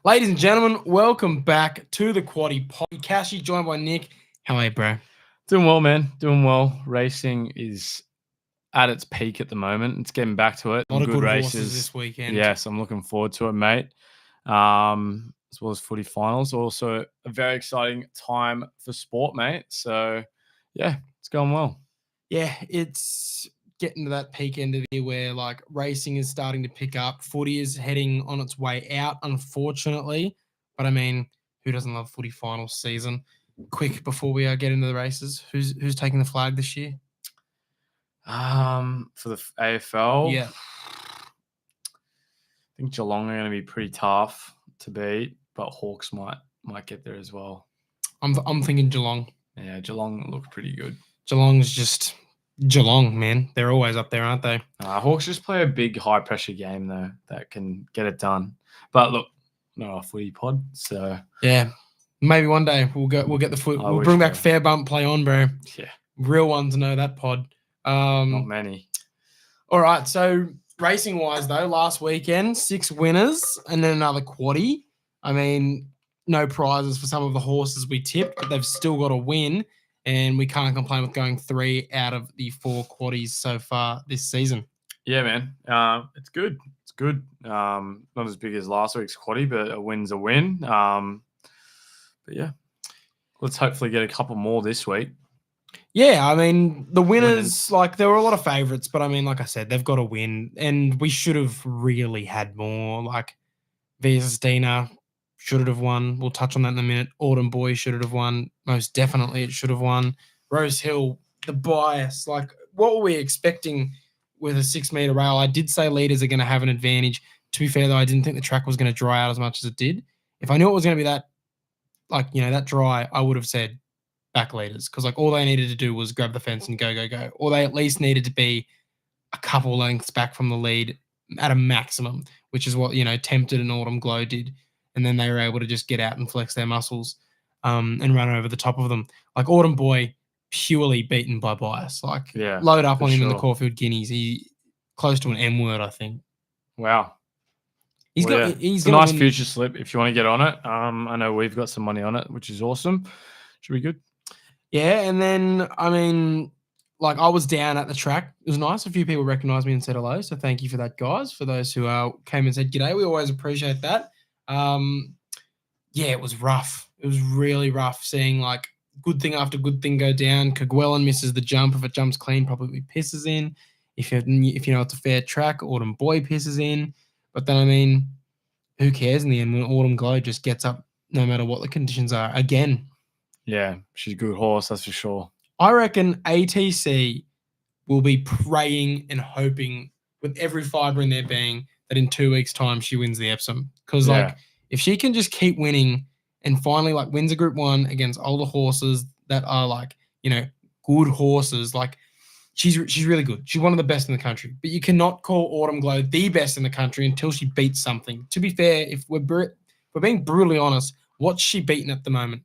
Ladies and gentlemen, welcome back to the Quaddie Poddy. Cashy, joined by Nick. How are you, bro? Doing well, man. Doing well. Racing is at its peak at the moment. It's getting back to it. A lot of good races horses this weekend. Yes, I'm looking forward to it, mate. As well as footy finals. Also a very exciting time for sport, mate. So, yeah, it's going well. Yeah, it's getting to that peak end of the year where, like, racing is starting to pick up. Footy is heading on its way out, unfortunately. But, I mean, who doesn't love footy finals season? Quick, before we get into the races, who's taking the flag this year? For the AFL, Yeah. I think Geelong are going to be pretty tough to beat, but Hawks might get there as well. I'm thinking Geelong. Yeah, Geelong look pretty good. Geelong's just Geelong, man. They're always up there, aren't they? Hawks just play a big, high-pressure game, though, that can get it done. But look, not a footy pod, so... Yeah, maybe one day we'll get the foot. We'll bring back Fair Bump Play On, bro. Yeah. Real ones know that pod. Not many. All right, so racing-wise, though, last weekend, 6 winners and then another quaddie. I mean, no prizes for some of the horses we tipped, but they've still got a win, and we can't complain with going 3 out of the 4 quaddies so far this season. Yeah, man. It's good. It's good. Not as big as last week's quaddie, but a win's a win. But yeah, let's hopefully get a couple more this week. Yeah, I mean, the winners, like, there were a lot of favourites, but I mean, like I said, they've got to win, and we should have really had more. Like, Via Sistina should have won. We'll touch on that in a minute. Autumn Boy should have won. Most definitely it should have won. Rosehill, the bias. Like, what were we expecting with a 6-metre rail? I did say leaders are going to have an advantage. To be fair, though, I didn't think the track was going to dry out as much as it did. If I knew it was going to be that, like, you know, that dry, I would have said back leaders, because, like, all they needed to do was grab the fence and go, go, go. Or they at least needed to be a couple lengths back from the lead at a maximum, which is what, you know, Tempted and Autumn Glow did. And then they were able to just get out and flex their muscles and run over the top of them. Like, Autumn Boy, purely beaten by bias. Like, load up on him in the Caulfield Guineas. He close to an M word, I think. Wow. He's a nice future slip if you want to get on it. I know we've got some money on it, which is awesome. Should be good. Yeah, and then, I mean, like, I was down at the track. It was nice. A few people recognised me and said hello, so thank you for that, guys. For those who came and said g'day, we always appreciate that. Yeah, it was rough. It was really rough seeing, like, good thing after good thing go down. Kerguelen misses the jump. If it jumps clean, probably pisses in. If you know it's a fair track, Autumn Boy pisses in. But then, I mean, who cares in the end when Autumn Glow just gets up no matter what the conditions are again? Yeah, she's a good horse, that's for sure. I reckon ATC will be praying and hoping with every fibre in their being that in 2 weeks' time she wins the Epsom. Because, like, if she can just keep winning and finally, like, wins a Group 1 against older horses that are, like, you know, good horses, like, she's really good. She's one of the best in the country. But you cannot call Autumn Glow the best in the country until she beats something. To be fair, if we're being brutally honest, what's she beaten at the moment?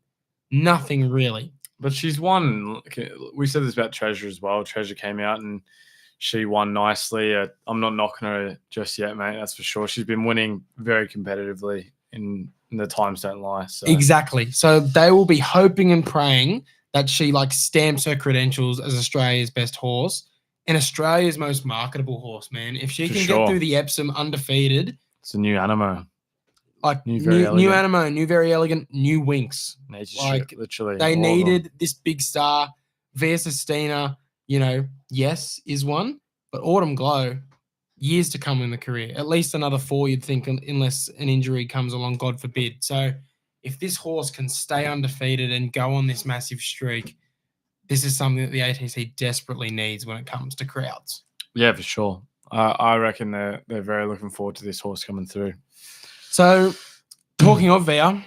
Nothing really. But she's won. We said this about Treasure as well. Treasure came out and she won nicely. I'm not knocking her just yet, mate. That's for sure. She's been winning very competitively in the times don't lie. So. Exactly. So they will be hoping and praying that she, like, stamps her credentials as Australia's best horse and Australia's most marketable horse, man. If she can get through the Epsom undefeated. It's a new Animo. Like, new Animo, new Very Elegant, new Winks. Like, literally. They needed this big star. Via Sistina, you know, yes, is one. But Autumn Glow, years to come in the career. At least another 4, you'd think, unless an injury comes along, God forbid. So if this horse can stay undefeated and go on this massive streak, this is something that the ATC desperately needs when it comes to crowds. Yeah, for sure. I reckon they're very looking forward to this horse coming through. So, talking of Via,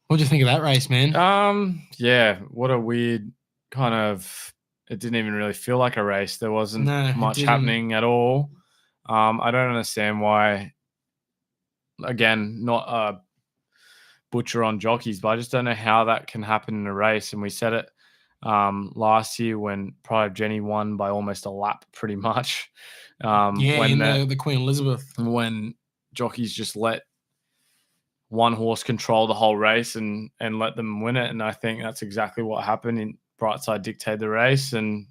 what do you think of that race, man? Yeah, what a weird kind of. It didn't even really feel like a race. There wasn't much happening at all. I don't understand why. Again, not a butcher on jockeys, but I just don't know how that can happen in a race. And we said it last year when Pride of Jenny won by almost a lap, pretty much. When the Queen Elizabeth. When jockeys just let one horse control the whole race and let them win it. And I think that's exactly what happened. In Brightside dictated the race, and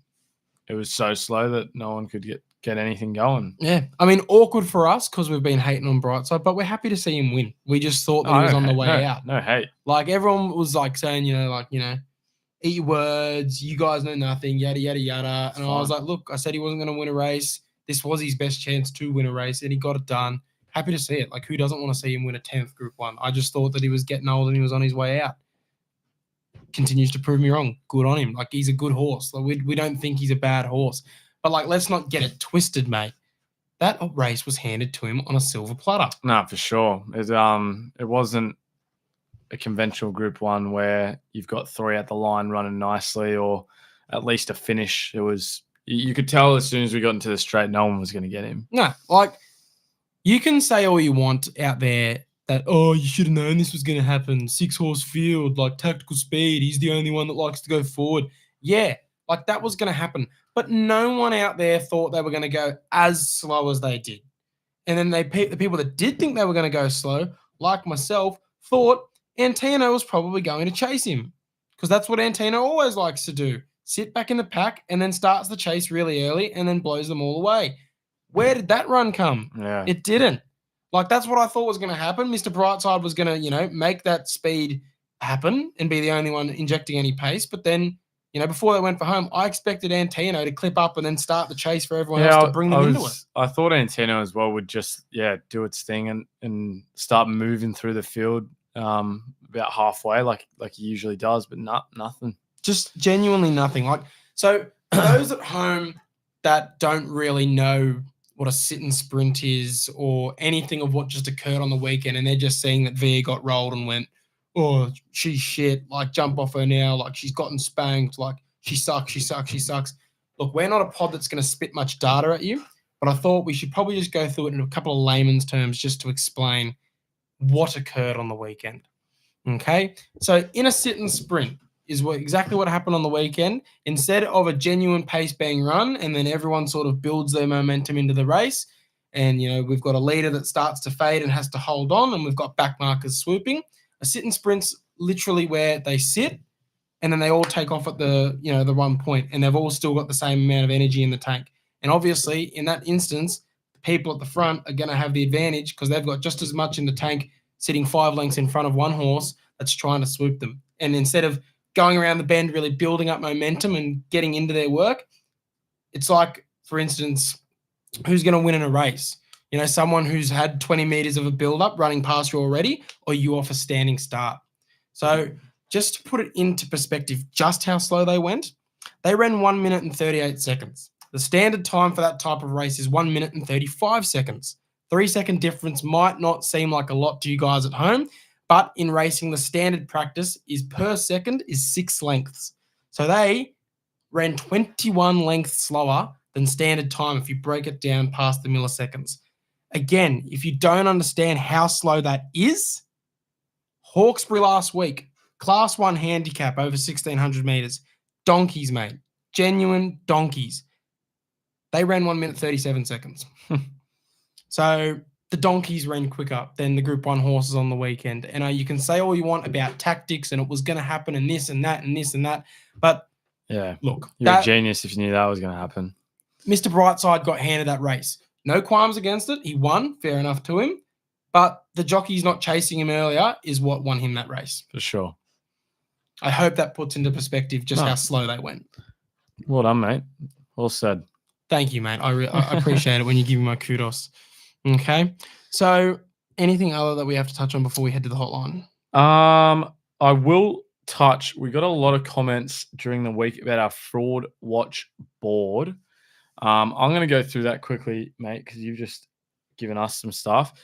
it was so slow that no one could get anything going. Yeah. I mean, awkward for us because we've been hating on Brightside, but we're happy to see him win. We just thought that he was on the way out. No hate. Like, everyone was like saying, eat your words, you guys know nothing, yada, yada, yada. And I was like, look, I said he wasn't going to win a race. This was his best chance to win a race, and he got it done. Happy to see it. Like, who doesn't want to see him win a 10th Group 1? I just thought that he was getting old and he was on his way out. Continues to prove me wrong. Good on him. Like, he's a good horse. Like, we don't think he's a bad horse. But, like, let's not get it twisted, mate. That race was handed to him on a silver platter. No, for sure. It wasn't a conventional Group 1 where you've got 3 at the line running nicely, or at least a finish. It was, you could tell as soon as we got into the straight, no one was going to get him. No, like, you can say all you want out there that, oh, you should have known this was going to happen. 6-horse field, like, tactical speed. He's the only one that likes to go forward. Yeah, like, that was going to happen. But no one out there thought they were going to go as slow as they did. And then the people that did think they were going to go slow, like myself, thought Antino was probably going to chase him, because that's what Antino always likes to do. Sit back in the pack and then starts the chase really early and then blows them all away. Where did that run come? Yeah. It didn't. Like, that's what I thought was going to happen. Mr. Brightside was going to, make that speed happen and be the only one injecting any pace. But then, before they went for home, I expected Antino to clip up and then start the chase for everyone else to bring them into it. I thought Antino as well would just, do its thing and start moving through the field about halfway like he usually does, but nothing. Just genuinely nothing. Like, so for those at home that don't really know what a sit and sprint is or anything of what just occurred on the weekend, and they're just seeing that Via got rolled and went, oh, she's shit, like, jump off her now, like, she's gotten spanked, like, she sucks. Look, we're not a pod that's going to spit much data at you, but I thought we should probably just go through it in a couple of layman's terms just to explain what occurred on the weekend. Okay? So in a sit and sprint is exactly what happened on the weekend. Instead of a genuine pace being run and then everyone sort of builds their momentum into the race, and, we've got a leader that starts to fade and has to hold on, and we've got back markers swooping. A sit and sprint's literally where they sit and then they all take off at the 1 point, and they've all still got the same amount of energy in the tank. And obviously, in that instance, the people at the front are going to have the advantage because they've got just as much in the tank sitting 5 lengths in front of one horse that's trying to swoop them. And instead of going around the bend, really building up momentum and getting into their work, it's like, for instance, who's going to win in a race? Someone who's had 20 meters of a build-up running past you already, or you off a standing start. So just to put it into perspective, just how slow they went, they ran 1 minute and 38 seconds. The standard time for that type of race is 1 minute and 35 seconds. 3-second difference might not seem like a lot to you guys at home, but in racing, the standard practice is per second is 6 lengths. So they ran 21 lengths slower than standard time if you break it down past the milliseconds. Again, if you don't understand how slow that is, Hawkesbury last week, Class 1 handicap over 1,600 meters. Donkeys, mate. Genuine donkeys. They ran 1 minute 37 seconds. So the donkeys ran quicker than the Group 1 horses on the weekend. And you can say all you want about tactics and it was going to happen and this and that and this and that. But yeah, look. You're a genius if you knew that was going to happen. Mr. Brightside got handed that race. No qualms against it. He won. Fair enough to him. But the jockeys not chasing him earlier is what won him that race. For sure. I hope that puts into perspective just how slow they went. Well done, mate. Well said. Thank you, mate. I appreciate it when you give me my kudos. Okay. So anything other that we have to touch on before we head to the hotline? I will touch. We got a lot of comments during the week about our fraud watch board. I'm going to go through that quickly, mate, because you've just given us some stuff.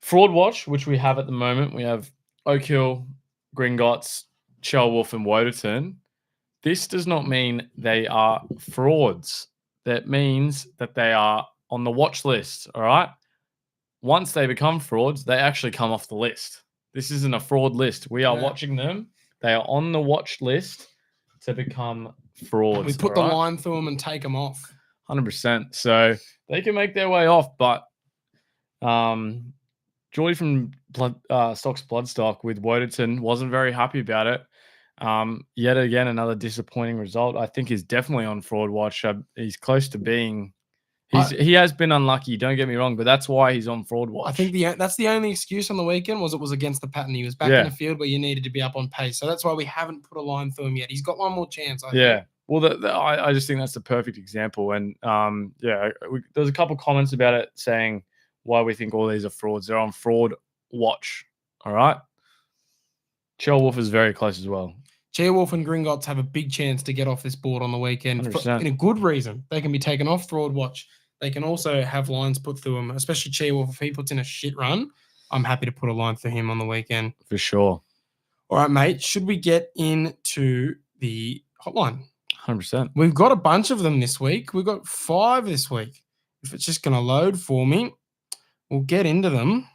Fraud watch, which we have at the moment, we have Oak Hill, Gringotts, Chelwolf, and Woderton. This does not mean they are frauds. That means that they are on the watch list, all right? Once they become frauds, they actually come off the list. This isn't a fraud list. We are watching them. They are on the watch list to become frauds. We put the line through them and take them off. 100%. So they can make their way off, but Geordie from Stocks Bloodstock with Woderton wasn't very happy about it. Yet again, another disappointing result. I think he's definitely on fraud watch. He's close to being. He has been unlucky. Don't get me wrong, but that's why he's on fraud watch. I think that's the only excuse on the weekend was it was against the pattern. He was back in a field where you needed to be up on pace, so that's why we haven't put a line through him yet. He's got one more chance. I think. Well, I just think that's the perfect example. And there's a couple comments about it saying why we think all these are frauds. They're on fraud watch. All right. Wolf is very close as well. Wolf and Gringotts have a big chance to get off this board on the weekend in a good reason. They can be taken off fraud watch. They can also have lines put through them, especially Wolf. If he puts in a shit run, I'm happy to put a line for him on the weekend. For sure. All right, mate. Should we get into the hotline? 100%. We've got a bunch of them this week. We've got 5 this week. If it's just going to load for me, we'll get into them.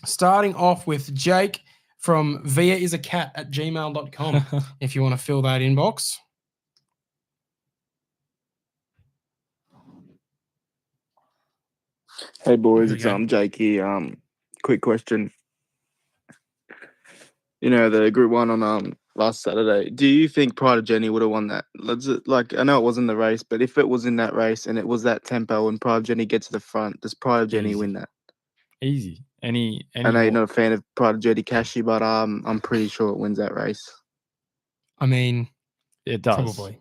Starting off with Jake from viaisacat@gmail.com if you want to fill that inbox. Hey boys, it's Jake here. Quick question. You know, the Group 1 on last Saturday. Do you think Pride of Jenny would have won that? Like, I know it wasn't the race, but if it was in that race and it was that tempo and Pride of Jenny gets to the front, does Pride of Jenny win that? Easy. I know you're not a fan of Pride of Jenny Cashy, but I'm pretty sure it wins that race. I mean, it does. Probably.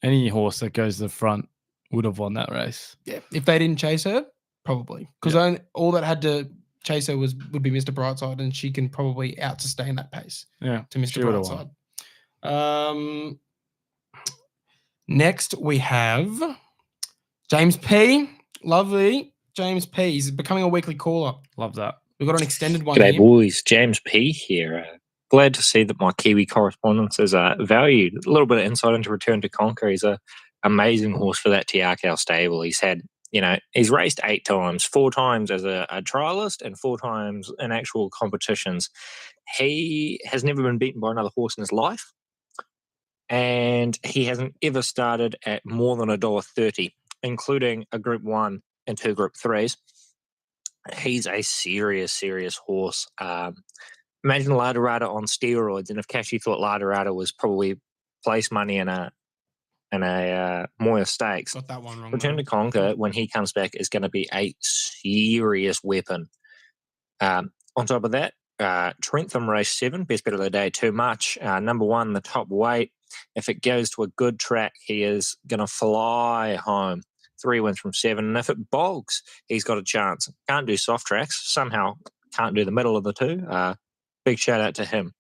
Any horse that goes to the front would have won that race. Yeah. If they didn't chase her, probably. Because all that had to chase her would be Mr. Brightside, and she can probably out-sustain that pace to Mr. Brightside. Next, we have James P. Lovely. James P. He's becoming a weekly caller. Love that. We've got an extended one G'day, boys. James P. here. Glad to see that my Kiwi correspondence is valued. A little bit of insight into Return to Conquer. He's an amazing horse for that Tiakau stable. He's had, he's raced 8 times, 4 times as a trialist and 4 times in actual competitions. He has never been beaten by another horse in his life, and he hasn't ever started at more than $1.30, including a Group 1 and 2 Group 3s. He's a serious horse. Imagine Ladarada on steroids, and if Cashy thought Ladarada was probably place money in a Moya Stakes, got that one wrong. Return to Conquer, when he comes back, is going to be a serious weapon. On top of that, Trentham race 7, best bet of the day, too much. Number 1, the top weight. If it goes to a good track, he is going to fly home. 3 wins from 7, and if it bogs, he's got a chance. Can't do soft tracks. Somehow can't do the middle of the 2. Big shout out to him,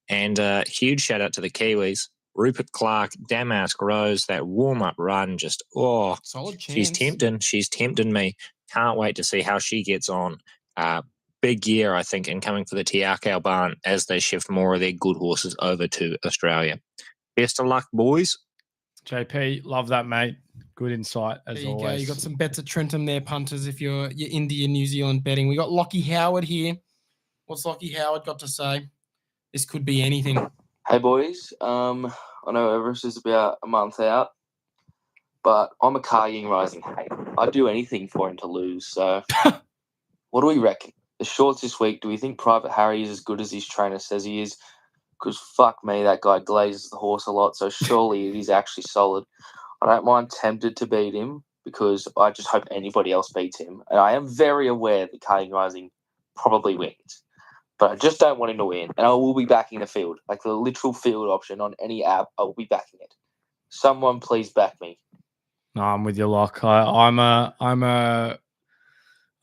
and huge shout out to the Kiwis. Rupert Clark, Damask Rose, that warm up run, just solid chance. She's tempting me. Can't wait to see how she gets on. Big year, I think, incoming for the Tiakau barn as they shift more of their good horses over to Australia. Best of luck, boys. JP, love that, mate. Good insight as always. Go. You got some bets at Trentham there, punters. If you're India, New Zealand betting, we got Lockie Howard here. What's Lockie Howard got to say? This could be anything. Hey boys, I know Everest is about a month out, but I'm a Car-Ying Rising hater. I'd do anything for him to lose. So, what do we reckon? The shorts this week. Do we think Private Harry is as good as his trainer says he is? Because fuck me, that guy glazes the horse a lot. So surely it is actually solid. I don't mind tempted to beat him because I just hope anybody else beats him. And I am very aware that Car-Ying Rising probably wins. But I just don't want him to win. And I will be backing the field. Like the literal field option on any app, I will be backing it. Someone please back me. No, I'm with you, Lock. I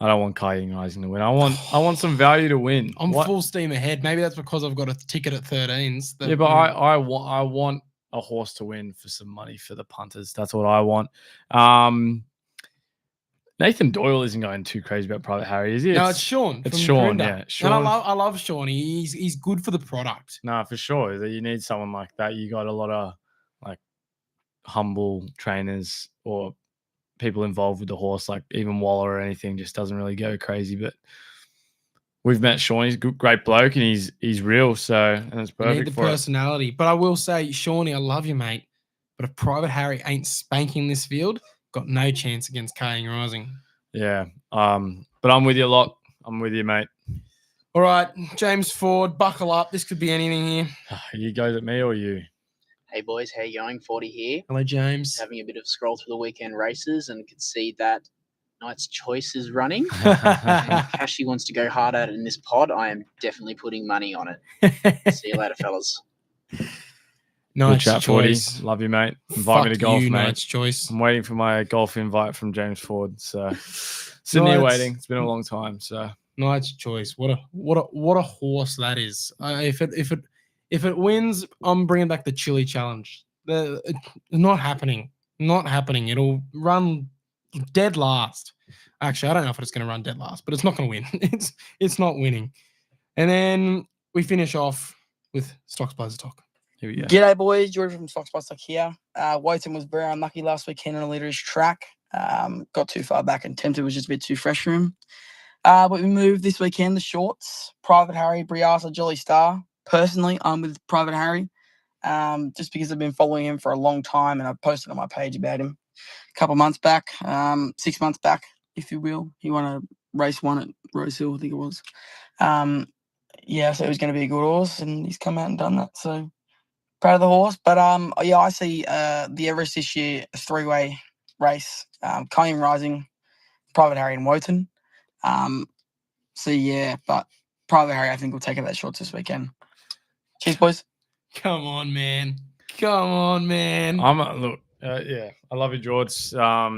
don't want Car-Ying Rising to win. I want some value to win. I'm full steam ahead. Maybe that's because I've got a ticket at 13s. Yeah, but I want a horse to win for some money for the punters. That's what I want. Nathan Doyle isn't going too crazy about Private Harry, is he? No, it's Sean. It's Sean, yeah. Sean. And I love Sean. He's good for the product. No, for sure. You need someone like that. You got a lot of like humble trainers or people involved with the horse, like even Waller or anything, just doesn't really go crazy. But we've met Sean. He's a great bloke and he's real. So, and it's perfect. You need the personality. But I will say, Shawnee, I love you, mate. But if Private Harry ain't spanking this field, got no chance against Car-Ying Rising. Yeah. But I'm with you a lot. I'm with you, mate. All right, James Ford, buckle up. This could be anything here. You guys at me or you? Hey boys, how you going? 40 here. Hello, James. Having a bit of scroll through the weekend races and could see that Knight's Choice is running. Cashy wants to go hard at it in this pod. I am definitely putting money on it. See you later, fellas. Nice Good chat, choice. 40. Love you, mate. Invite me to golf, mate. Nice choice. I'm waiting for my golf invite from James Ford. So sitting here waiting. It's been a long time. So nice choice. What a horse that is. If it wins, I'm bringing back the chili challenge. Not happening. Not happening. It'll run dead last. Actually, I don't know if it's going to run dead last, but it's not going to win. It's not winning. And then we finish off with Stocks Blazer Talk. Here we go. G'day, boys. George from Stocks Blazer Talk here. Wotan was very unlucky last weekend on a leaderish track. Got too far back and Tempted was just a bit too fresh for him. But we moved this weekend, the shorts. Private Harry, Briasa, Jolly Star. Personally, I'm with Private Harry. Just because I've been following him for a long time and I've posted on my page about him a couple months back, 6 months back, if you will. He won a race one at Rosehill, I think it was. So it was going to be a good horse and he's come out and done that. So proud of the horse. But I see the Everest this year, a three-way race. Cashy Rising, Private Harry and Wotan. But Private Harry, I think, will take it that shorts this weekend. Cheers, boys. Come on, man. Come on, man. I love you, George. I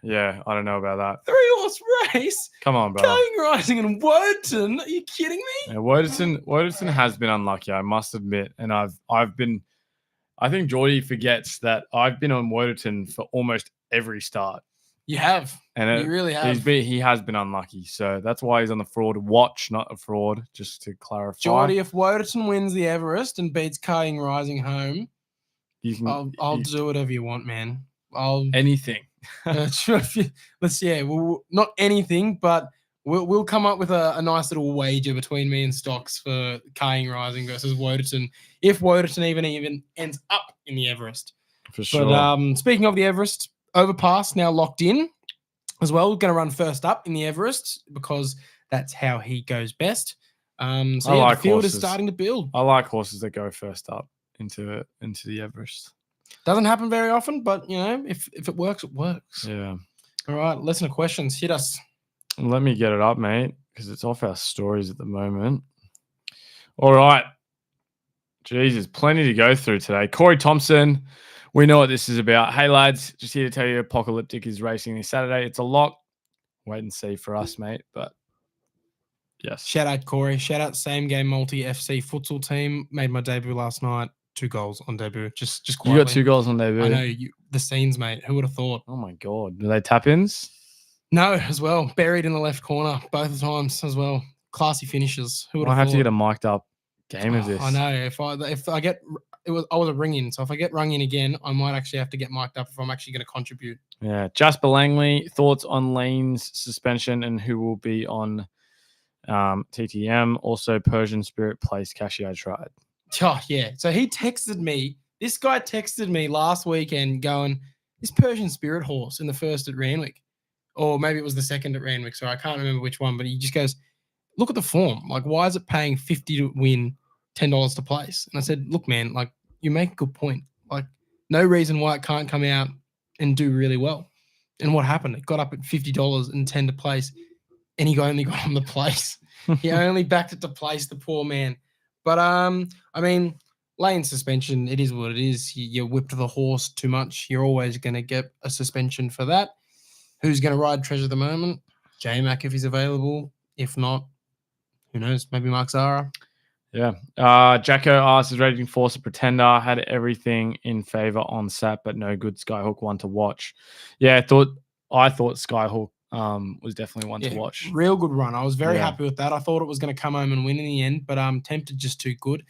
don't know about that. 3-horse race. Come on, bro. Cashy Rising and Wotan. Are you kidding me? Yeah, Wotan has been unlucky, I must admit, and I've been. I think Geordie forgets that I've been on Wotan for almost every start. You have. And you really have. He has been unlucky. So that's why he's on the fraud watch, not a fraud, just to clarify. Geordie, if Wotan wins the Everest and beats Cashy Rising home, I'll do whatever you want, man. Anything. Not anything, but we'll come up with a nice little wager between me and Stocks for Cashy Rising versus Wotan, if Wotan even ends up in the Everest. For sure. But speaking of the Everest, Overpass now locked in as well. We're going to run first up in the Everest because that's how he goes best. The field is starting to build. I like horses that go first up into the Everest. Doesn't happen very often, but if it works, it works. Yeah. All right, listen to questions. Hit us. Let me get it up, mate, because it's off our stories at the moment. All right. Jesus, plenty to go through today. Corey Thompson. We know what this is about. Hey, lads, just here to tell you Apocalyptic is racing this Saturday. It's a lock. Wait and see for us, mate. But, yes. Shout out, Corey. Shout out Same Game Multi FC futsal team. Made my debut last night. 2 goals on debut. Just quietly. You got 2 goals on debut? I know. The scenes, mate. Who would have thought? Oh, my God. Do they tap-ins? No, as well. Buried in the left corner both times as well. Classy finishes. Who would have thought? I have to get a mic'd up game of this. I know. If I get... I was a ring in, so if I get rung in again, I might actually have to get mic'd up if I'm actually going to contribute. Yeah. Jasper Langley, thoughts on Lane's suspension and who will be on TTM. Also, Persian Spirit Place, Cashy, I tried. Oh, yeah. So he texted me. This guy texted me last weekend going, this Persian Spirit horse in the first at Randwick, or maybe it was the second at Randwick, so I can't remember which one, but he just goes, look at the form. Like, why is it paying $50 to win, $10 to place? And I said, look, man, like, you make a good point. Like, no reason why it can't come out and do really well. And what happened? It got up at $50 and 10 to place, and he only got on the place. He only backed it to place, the poor man. But, lane suspension, it is what it is. You whipped the horse too much. You're always going to get a suspension for that. Who's going to ride Treasure at the moment? J-Mac if he's available. If not, who knows? Maybe Mark Zara. Yeah. Jacko asks, is Raging Force a pretender? Had everything in favor on Sat, but no good. Skyhook one to watch. Yeah, I thought Skyhook was definitely one to watch. Real good run. I was very happy with that. I thought it was going to come home and win in the end, but Tempted just too good.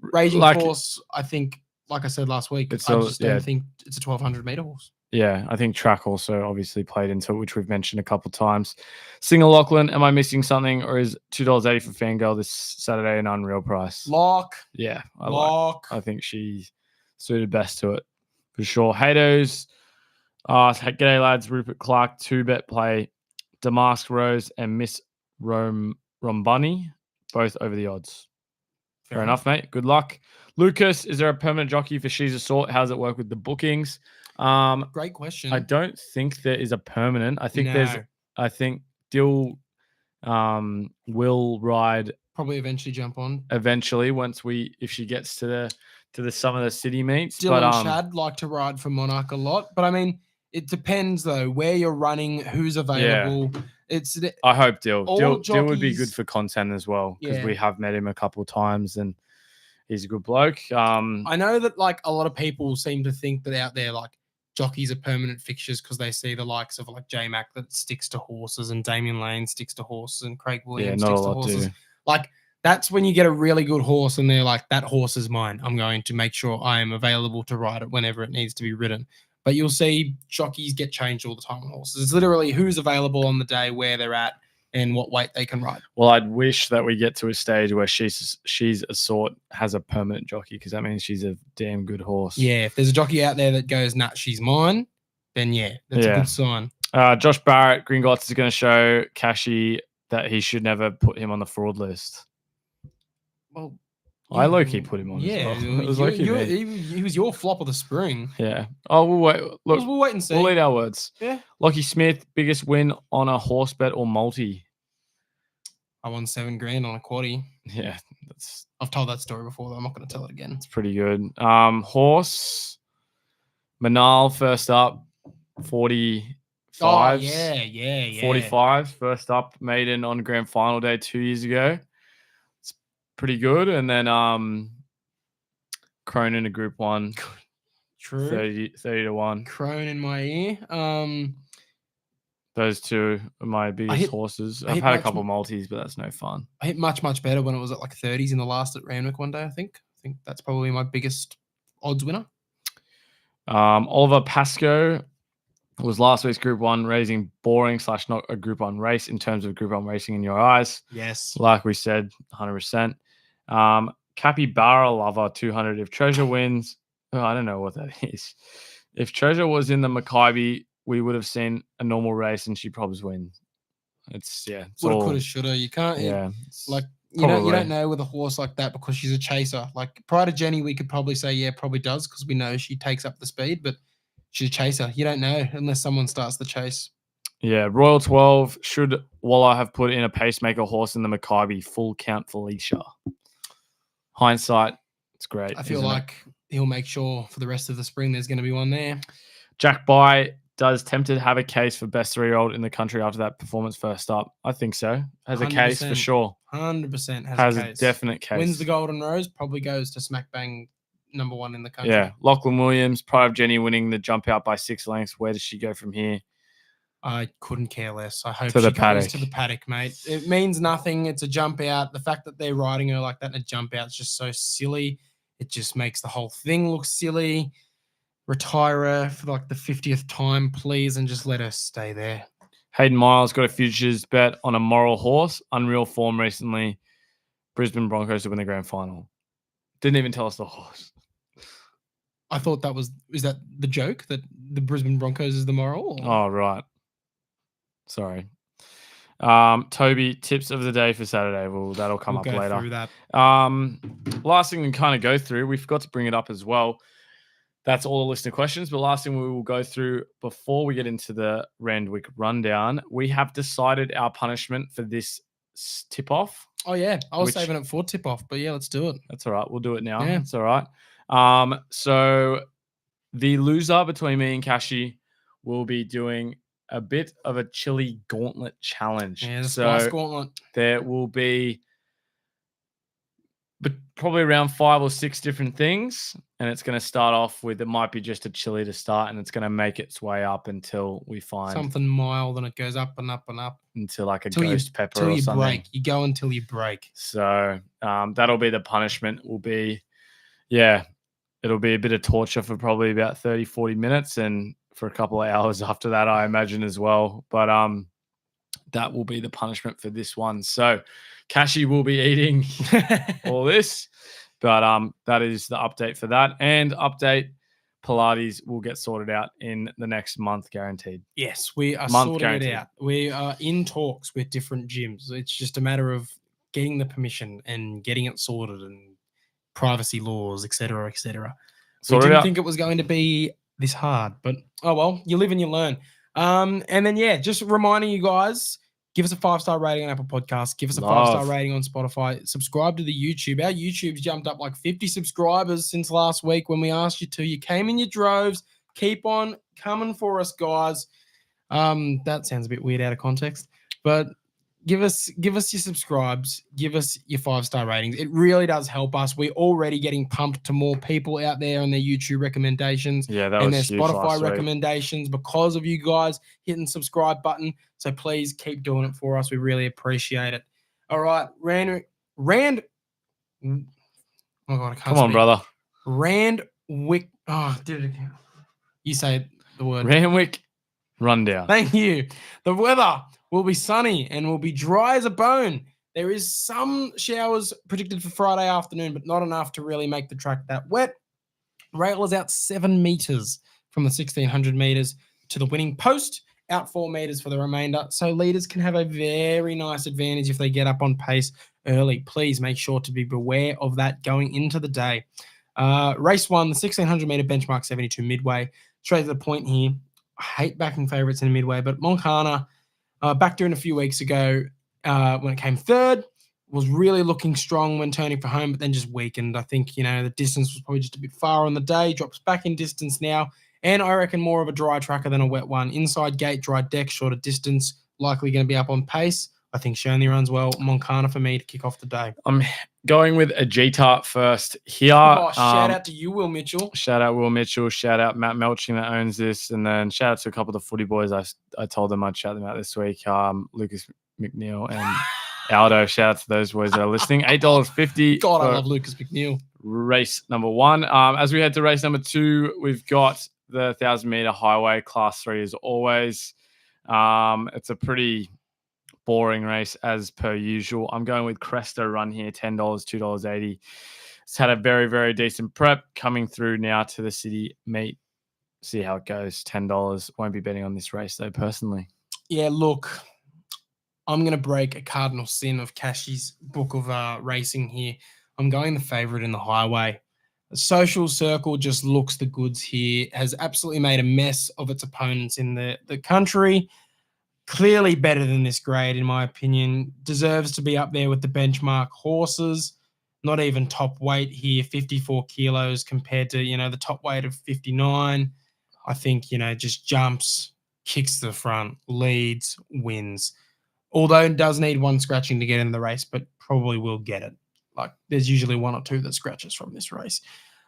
Raging Force, I think, like I said last week, I just don't think it's a 1,200 meter horse. Yeah, I think track also obviously played into it, which we've mentioned a couple of times. Singer Lachlan, am I missing something, or is $2.80 for Fangirl this Saturday an unreal price? Lock. Yeah, I think she suited best to it for sure. Hados, g'day lads. Rupert Clark 2-bet play, Damask Rose and Miss Rombani, both over the odds. Fair enough, mate. Good luck. Lucas, is there a permanent jockey for She's a Sort? How does it work with the bookings? Great question. I don't think there is a permanent. I think Dill will ride. Probably eventually jump on. Eventually, if she gets to some of the city meets. Dylan and Chad like to ride for Monarch a lot, but I mean, it depends though where you're running, who's available. Yeah. I hope Dill would be good for content as well because we have met him a couple of times and he's a good bloke. I know that like a lot of people seem to think that out there like jockeys are permanent fixtures because they see the likes of like J-Mac that sticks to horses and Damien Lane sticks to horses and Craig Williams sticks to horses. Like that's when you get a really good horse and they're like, that horse is mine. I'm going to make sure I am available to ride it whenever it needs to be ridden. But you'll see jockeys get changed all the time on horses. It's literally who's available on the day, where they're at, and what weight they can ride. Well, I'd wish that we get to a stage where She's a Sort has a permanent jockey because that means she's a damn good horse. Yeah, if there's a jockey out there that goes, nah, she's mine, then that's a good sign. Josh Barrett, Gringotts is going to show Cashy that he should never put him on the fraud list. Well, I low-key put him on. Yeah, as well. He was your flop of the spring. Yeah. Oh, we'll wait. Look, we'll wait and see. We'll eat our words. Yeah. Lockie Smith, biggest win on a horse bet or multi? I won $7,000 on a quaddie. Yeah, I've told that story before, though. I'm not going to tell it again. It's pretty good. Horse, Manal first up, 45. Oh, yeah. 45 first up, maiden on grand final day 2 years ago. Pretty good. And then Crone in a Group 1. True. 30 to 1. Crone in my ear. Those two are my biggest horses. I've had a couple multis, but that's no fun. I hit much better when it was at like 30s in the last at Randwick one day, I think. I think that's probably my biggest odds winner. Oliver Pascoe was last week's Group 1 raising boring / not a Group 1 race in terms of Group 1 racing in your eyes. Yes. Like we said, 100%. Capybara Lover, 200. If Treasure wins, I don't know what that is. If Treasure was in the Makybe, we would have seen a normal race and she probably wins. It's woulda, coulda, shoulda. You can't. Yeah. You don't know with a horse like that because she's a chaser. Like prior to Jenny, we could probably say probably does because we know she takes up the speed, but she's a chaser. You don't know unless someone starts the chase. Yeah, Royal 12. Should Waller have put in a pacemaker horse in the Makybe? Full count Felicia. Hindsight, it's great. I feel like he'll make sure for the rest of the spring there's going to be one there. Jack By, does Tempted have a case for best 3-year-old in the country after that performance first up? I think so. Has a case for sure. 100% has a definite case. Wins the Golden Rose, probably goes to smack bang number 1 in the country. Yeah. Lachlan Williams, Pride of Jenny winning the jump out by 6 lengths. Where does she go from here? I couldn't care less. I hope she goes to the paddock, mate. It means nothing. It's a jump out. The fact that they're riding her like that in a jump out is just so silly. It just makes the whole thing look silly. Retire her for like the 50th time, please, and just let her stay there. Hayden Miles got a futures bet on a moral horse. Unreal form recently. Brisbane Broncos to win the grand final. Didn't even tell us the horse. I thought is that the joke that the Brisbane Broncos is the moral? Or? Oh, right. Sorry. Toby, tips of the day for Saturday. Well, that'll come up later. Through that. Last thing we kind of go through, we forgot to bring it up as well. That's all the listener questions. But last thing we will go through before we get into the Randwick rundown, we have decided our punishment for this tip-off. Oh, yeah. I was saving it for tip-off, but yeah, let's do it. That's all right. We'll do it now. Yeah. That's all right. So the loser between me and Cashy will be doing a bit of a chili gauntlet challenge. Yeah, the spice gauntlet. There will be probably around 5 or 6 different things, and it's going to start off with, it might be just a chili to start, and it's going to make its way up until we find something mild, and it goes up and up and up until like a ghost pepper or something. Break. You go until you break. So that'll be the punishment. It'll be a bit of torture for probably about 30-40 minutes, and for a couple of hours after that, I imagine as well. But that will be the punishment for this one. So Cashy will be eating all this, but that is the update for that. And update, Pilates will get sorted out in the next month, guaranteed. Yes, we are Month sorting guaranteed. it out. We are in talks with different gyms. It's just a matter of getting the permission and getting it sorted and privacy laws, etc., etc. We didn't think it was going to be this hard, but oh well, you live and you learn. And then just reminding you guys, give us a 5-star rating on Apple Podcasts. Give us a 5-star rating on Spotify. Subscribe to the YouTube. Our YouTube's jumped up like 50 subscribers since last week when we asked you to. You came in your droves. Keep on coming for us, guys. That sounds a bit weird out of context, but give us your subscribes. Give us your 5-star ratings. It really does help us. We're already getting pumped to more people out there on their YouTube recommendations and their Spotify recommendations because of you guys hitting the subscribe button. So please keep doing it for us. We really appreciate it. All right, Randwick. Oh my God, I can't Come on, speak. brother. Randwick. Oh, did it again. You say the word. Randwick rundown. Thank you. The weather will be sunny and will be dry as a bone. There is some showers predicted for Friday afternoon, but not enough to really make the track that wet. Rail is out 7 meters from the 1600 meters to the winning post, out 4 meters for the remainder. So leaders can have a very nice advantage if they get up on pace early. Please make sure to be aware of that going into the day. Race 1, the 1600 meter benchmark 72 midway. Straight to the point here. I hate backing favourites in midway, but Moncana, backed in a few weeks ago when it came third, was really looking strong when turning for home, but then just weakened. I think, the distance was probably just a bit far on the day, drops back in distance now, and I reckon more of a dry tracker than a wet one. Inside gate, dry deck, shorter distance, likely going to be up on pace. I think she only runs well. Moncana for me to kick off the day. I'm going with a G-Tart first here. Shout out to you, Will Mitchell. Shout out Will Mitchell. Shout out Matt Melching that owns this. And then shout out to a couple of the footy boys. I told them I'd shout them out this week. Lucas McNeil and Aldo. Shout out to those boys that are listening. $8.50. God, I love Lucas McNeil. Race number 1. As we head to race number 2, we've got the 1,000-meter highway class 3 as always. It's a pretty boring race as per usual. I'm going with Cresto Run here, $10, $2.80. It's had a very, very decent prep coming through now to the city meet. See how it goes. $10. Won't be betting on this race though, personally. Yeah, look, I'm going to break a cardinal sin of Cashy's book of racing here. I'm going the favourite in the highway. The Social Circle just looks the goods here, has absolutely made a mess of its opponents in the country. Clearly better than this grade, in my opinion. Deserves to be up there with the benchmark horses. Not even top weight here, 54 kilos compared to, the top weight of 59. I think, just jumps, kicks to the front, leads, wins. Although it does need one scratching to get in the race, but probably will get it. Like, there's usually 1 or 2 that scratches from this race.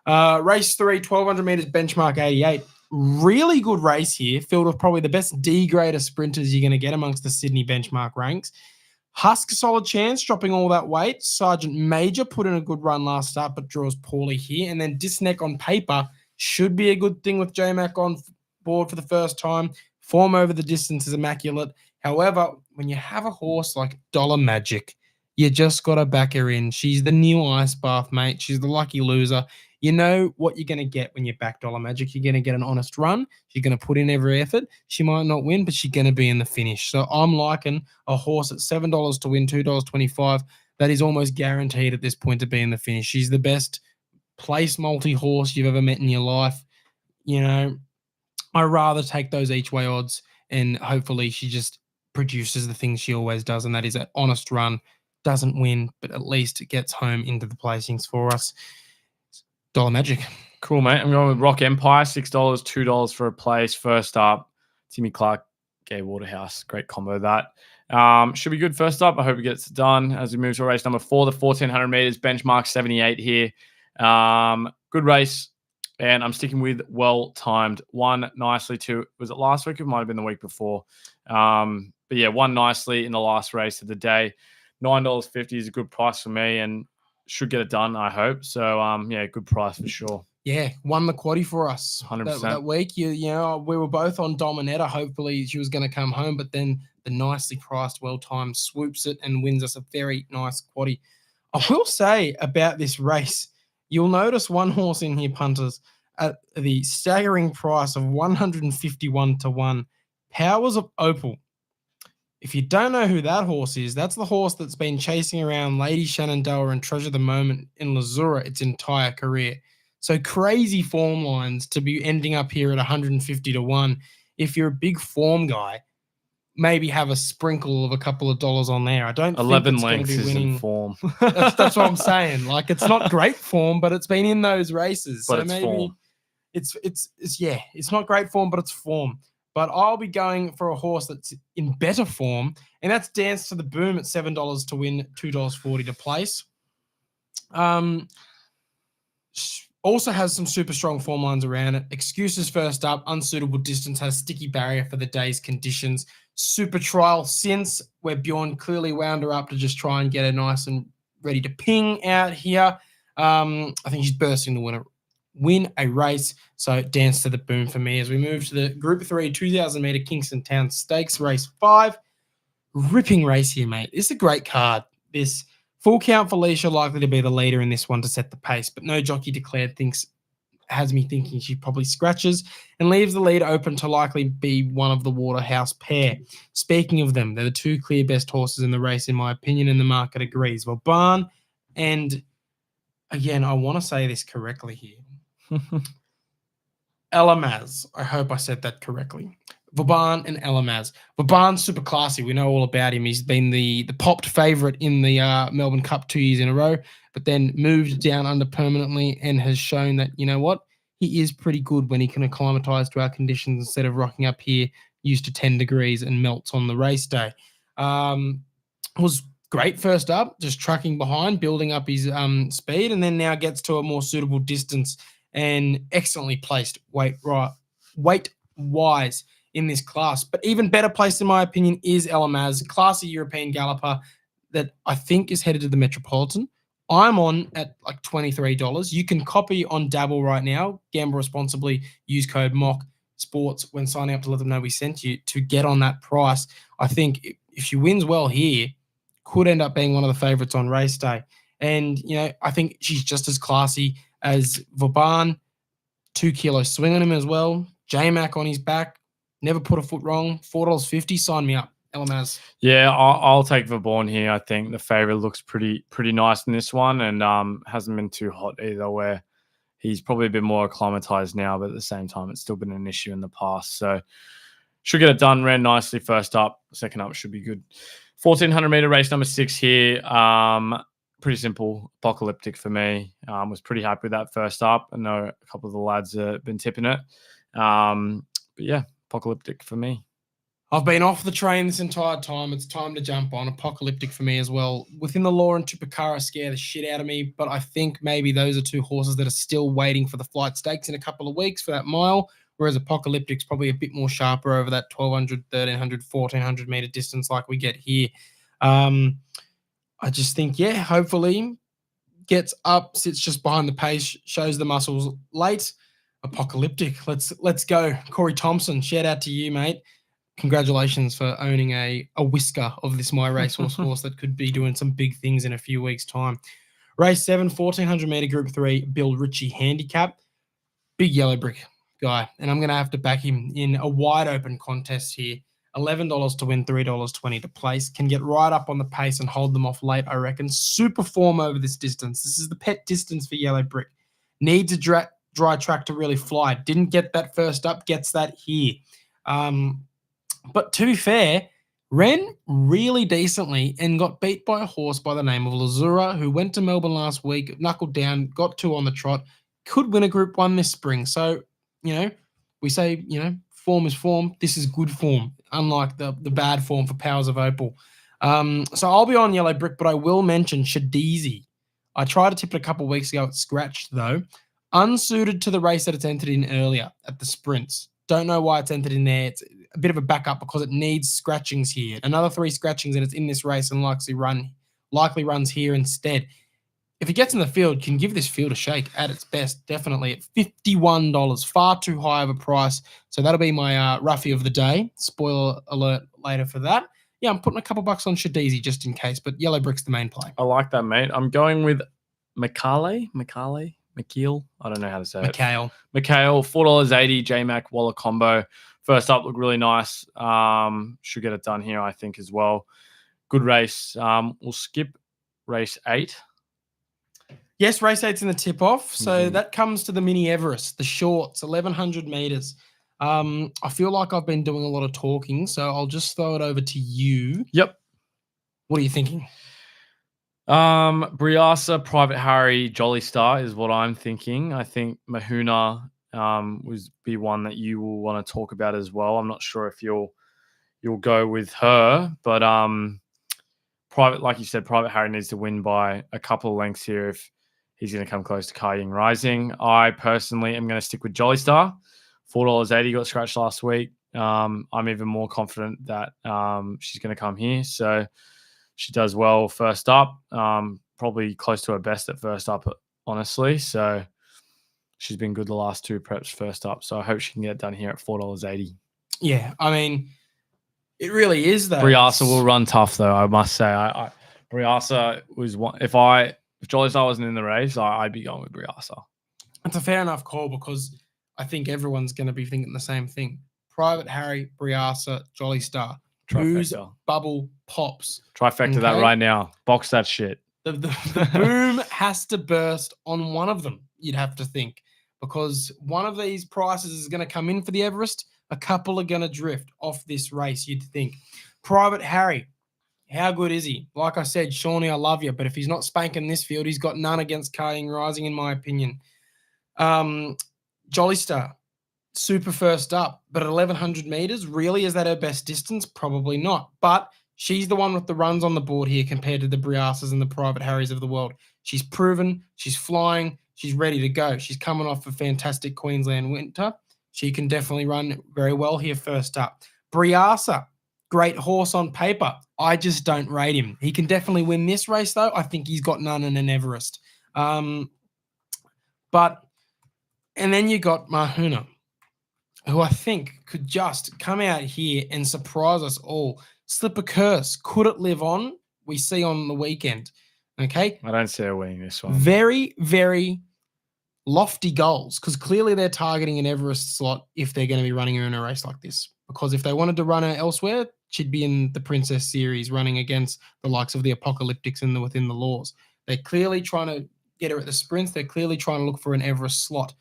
Race 3, 1,200 meters, benchmark 88. Really good race here, filled with probably the best D-grader sprinters you're going to get amongst the Sydney benchmark ranks. Husk a solid chance, dropping all that weight. Sergeant Major put in a good run last start, but draws poorly here. And then Disneck on paper should be a good thing with J-Mac on board for the first time. Form over the distance is immaculate. However, when you have a horse like Dollar Magic, you just got to back her in. She's the new ice bath, mate. She's the lucky loser. You know what you're going to get when you back Dollar Magic. You're going to get an honest run. She's going to put in every effort. She might not win, but she's going to be in the finish. So I'm liking a horse at $7 to win, $2.25. That is almost guaranteed at this point to be in the finish. She's the best place multi-horse you've ever met in your life. I'd rather take those each-way odds, and hopefully she just produces the things she always does, and that is an honest run. Doesn't win, but at least it gets home into the placings for us. Dollar Magic. Cool, mate. I'm going with Rock Empire, $6, $2 for a place. First up, Timmy Clark, Gay Waterhouse. Great combo that. Should be good first up. I hope it gets done as we move to race number 4, the 1,400 meters, benchmark 78 here. Good race, and I'm sticking with well-timed. Won nicely too. Was it last week? It might have been the week before. But yeah, won nicely in the last race of the day. $9.50 is a good price for me, and should get it done, I hope. So, yeah, good price for sure. Yeah, won the quaddie for us 100%. that week. We were both on Dominetta. Hopefully she was going to come home, but then the nicely priced, well-timed swoops it and wins us a very nice quaddie. I will say about this race, you'll notice one horse in here, punters, at the staggering price of 151 to 1. Powers of Opal. If you don't know who that horse is, that's the horse that's been chasing around Lady Shenandoah and Treasure the Moment in Lazura its entire career. So crazy form lines to be ending up here at 150 to 1. If you're a big form guy, maybe have a sprinkle of a couple of dollars on there. I don't 11 think it's going to be winning. In form. That's what I'm saying. Like, it's not great form, but it's been in those races. But so it's maybe form. It's not great form, but it's form. But I'll be going for a horse that's in better form, and that's Dance to the Boom at $7 to win, $2.40 to place. Also has some super strong form lines around it. Excuses first up. Unsuitable Distance has sticky barrier for the day's conditions. Super Trial Since, where Bjorn clearly wound her up to just try and get her nice and ready to ping out here. I think she's bursting to win a race. So Dance to the Boom for me as we move to the Group 3 2,000 meter Kingston Town Stakes Race 5. Ripping race here, mate. This is a great card. This Full Count Felicia likely to be the leader in this one to set the pace, but no jockey declared has me thinking she probably scratches and leaves the lead open to likely be one of the Waterhouse pair. Speaking of them, they're the two clear best horses in the race, in my opinion, and the market agrees. Well, Barn and, again, I want to say this correctly here. Elamaz. I hope I said that correctly. Vauban and Elamaz. Vauban's super classy. We know all about him. He's been the popped favourite in the Melbourne Cup 2 years in a row, but then moved down under permanently and has shown that, you know what, he is pretty good when he can acclimatise to our conditions instead of rocking up here used to 10 degrees and melts on the race day. Was great first up, just trucking behind, building up his speed, and then now gets to a more suitable distance and excellently placed weight-wise in this class. But even better placed, in my opinion, is Elamaz, classy European galloper that I think is headed to the Metropolitan. I'm on at like $23. You can copy on Dabble right now, gamble responsibly, use code MOCK-SPORTS when signing up to let them know we sent you to get on that price. I think if she wins well here, could end up being one of the favourites on race day. And, you know, I think she's just as classy as Vauban. 2 kilo swing on him as well. J-Mac on his back. Never put a foot wrong. $4.50. Sign me up. Elamaz. Yeah, I'll take Vauban here. I think the favourite looks pretty nice in this one, and hasn't been too hot either, where he's probably a bit more acclimatized now, but at the same time, it's still been an issue in the past. So should get it done. Ran nicely first up. Second up should be good. 1,400 meter race number 6 here. Pretty simple, apocalyptic for me. Was pretty happy with that first up. I know a couple of the lads have been tipping it. But yeah, apocalyptic for me. I've been off the train this entire time. It's time to jump on. Apocalyptic for me as well. Within the Law and Tupacara scare the shit out of me, but I think maybe those are two horses that are still waiting for the flight stakes in a couple of weeks for that mile, whereas Apocalyptic's probably a bit more sharper over that 1,200, 1,300, 1,400 meter distance like we get here. I just think, yeah, hopefully gets up, sits just behind the pace, shows the muscles late. Apocalyptic. Let's go. Corey Thompson, shout out to you, mate. Congratulations for owning a whisker of this My Racehorse horse that could be doing some big things in a few weeks' time. Race 7, 1,400 meter Group 3, Bill Ritchie handicap. Big yellow brick guy, and I'm going to have to back him in a wide open contest here. $11 to win, $3.20 to place. Can get right up on the pace and hold them off late, I reckon. Super form over this distance. This is the pet distance for yellow brick. Needs a dry track to really fly. Didn't get that first up, gets that here. But to be fair, ran really decently and got beat by a horse by the name of Lazura, who went to Melbourne last week, knuckled down, got 2 on the trot, could win a Group 1 this spring. So, you know, we say, you know, form is form. This is good form, unlike the bad form for Powers of Opal. So I'll be on yellow brick, but I will mention Shadizi. I tried to tip it a couple of weeks ago. It scratched, though. Unsuited to the race that it's entered in earlier at the sprints. Don't know why it's entered in there. It's a bit of a backup because it needs scratchings here. Another 3 scratchings and it's in this race and likely runs here instead. If it gets in the field, can give this field a shake at its best, definitely at $51. Far too high of a price. So that'll be my roughie of the day. Spoiler alert later for that. Yeah, I'm putting a couple bucks on Shadizi just in case, but yellow brick's the main play. I like that, mate. I'm going with Makybe McKeel. I don't know how to say it. Mikhail. $4.80. J-Mac Waller combo. First up looked really nice. Should get it done here, I think, as well. Good race. We'll skip race 8. Yes, race 8's in the tip-off. So that comes to the Mini Everest, the shorts, 1,100 meters. I feel like I've been doing a lot of talking, so I'll just throw it over to you. Yep. What are you thinking? Briasa, Private Harry, Jolly Star is what I'm thinking. I think Mahuna would be one that you will want to talk about as well. I'm not sure if you'll go with her, but like you said, Private Harry needs to win by a couple of lengths here if he's going to come close to Kaiying Rising. I personally am going to stick with Jolly Star. $4.80 got scratched last week. I'm even more confident that she's going to come here. So she does well first up. Probably close to her best at first up, honestly. So she's been good the last 2 preps first up. So I hope she can get it done here at $4.80. Yeah, I mean, it really is though. Briasa will run tough though, I must say. Briasa was one. If Jolly Star wasn't in the race, I'd be going with Briasa. It's a fair enough call because I think everyone's going to be thinking the same thing. Private Harry, Briasa, Jolly Star. Whose bubble pops? Trifecta that right now. Box that shit. The boom has to burst on one of them, you'd have to think, because one of these prices is going to come in for the Everest. A couple are going to drift off this race, you'd think. Private Harry, how good is he? Like I said, Shawnee, I love you, but if he's not spanking this field, he's got none against Kaiying Rising, in my opinion. Jolly Star, super first up, but at 1,100 meters, really, is that her best distance? Probably not. But she's the one with the runs on the board here compared to the Briasas and the Private Harrys of the world. She's proven, she's flying, she's ready to go. She's coming off a fantastic Queensland winter. She can definitely run very well here first up. Briasa, great horse on paper. I just don't rate him. He can definitely win this race, though. I think he's got none in an Everest. And then you got Mahuna, who I think could just come out here and surprise us all. Slip a curse. Could it live on? We see on the weekend. Okay? I don't see her winning this one. Very, very lofty goals, because clearly they're targeting an Everest slot if they're going to be running her in a race like this. Because if they wanted to run her elsewhere, she'd be in the Princess Series running against the likes of the Apocalyptics and within the laws. They're clearly trying to get her at the sprints. They're clearly trying to look for an Everest slot.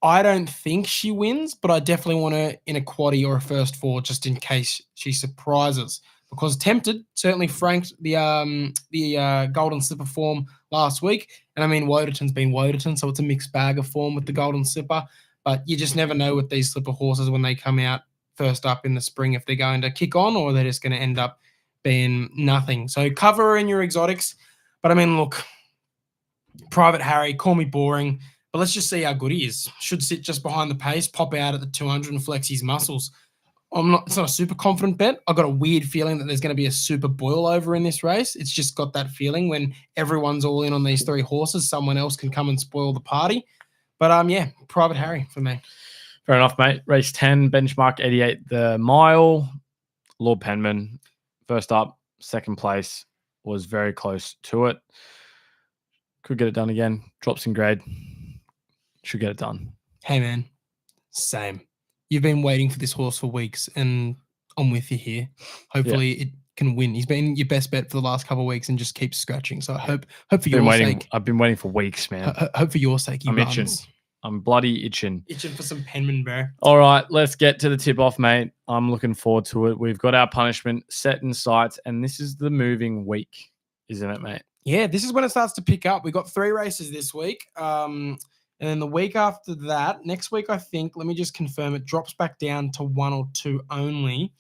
I don't think she wins, but I definitely want her in a quaddie or a first 4 just in case she surprises. Because Tempted certainly franked the Golden Slipper form last week. And I mean, Woderton's been Woderton, so it's a mixed bag of form with the Golden Slipper. But you just never know with these slipper horses when they come out first up in the spring if they're going to kick on or they're just going to end up being nothing. So cover her in your exotics. But I mean, look, Private Harry, call me boring, but let's just see how good he is. Should sit just behind the pace, pop out at the 200 and flex his muscles. It's not a super confident bet. I've got a weird feeling that there's going to be a super boil over in this race. It's just got that feeling when everyone's all in on these 3 horses, someone else can come and spoil the party. But yeah, Private Harry for me. Fair enough, mate. Race 10, benchmark 88, the mile. Lord Penman, first up, second place, was very close to it. Could get it done again. Drops in grade. Should get it done. Hey, man. Same. You've been waiting for this horse for weeks, and I'm with you here. Hopefully it can win. He's been your best bet for the last couple of weeks and just keeps scratching. So I hope for your sake. I've been waiting for weeks, man. Hope for your sake. I'm itching. I'm bloody itching. Itching for some Penman, bro. All right, let's get to the tip-off, mate. I'm looking forward to it. We've got our punishment set in sight, and this is the moving week, isn't it, mate? Yeah, this is when it starts to pick up. We've got 3 races this week. And then the week after that, next week, I think, let me just confirm, it drops back down to 1 or 2 only.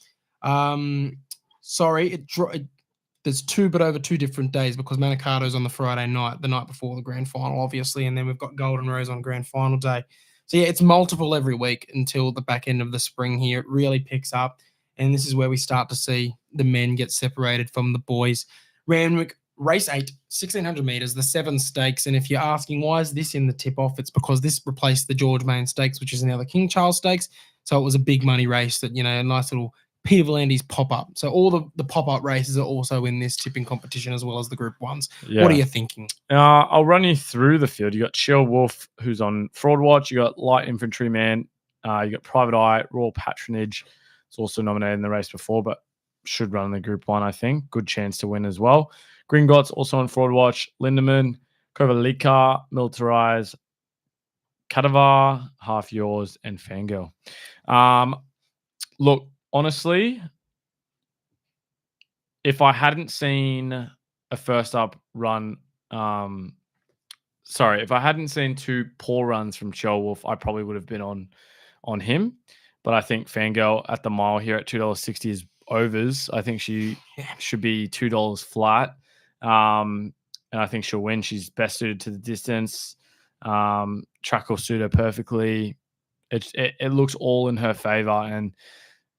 There's 2, but over 2 different days because Manicado's on the Friday night, the night before the grand final, obviously. And then we've got Golden Rose on grand final day. So, yeah, it's multiple every week until the back end of the spring here. It really picks up. And this is where we start to see the men get separated from the boys. Randwick, race 8, 1,600 meters, the 7 stakes. And if you're asking why is this in the tip-off, it's because this replaced the George Main Stakes, which is now the King Charles Stakes. So it was a big money race that, a nice little Peter Volandi's pop-up. So all the pop-up races are also in this tipping competition as well as the Group 1s. Yeah. What are you thinking? I'll run you through the field. You got Chill Wolf, who's on Fraud Watch. You got Light Infantryman. You got Private Eye, Royal Patronage. It's also nominated in the race before, but should run in the Group 1, I think. Good chance to win as well. Gringotts also on Fraud Watch. Lindemann, Kovalika, Militarize, Kadavar, Half Yours, and Fangirl. Look, honestly, if I hadn't seen a first up run, if I hadn't seen 2 poor runs from Chill Wolf, I probably would have been on him. But I think Fangirl at the mile here at $2.60 is overs. I think she should be $2 flat. And I think she'll win. She's best suited to the distance. Track will suit her perfectly. It looks all in her favor, and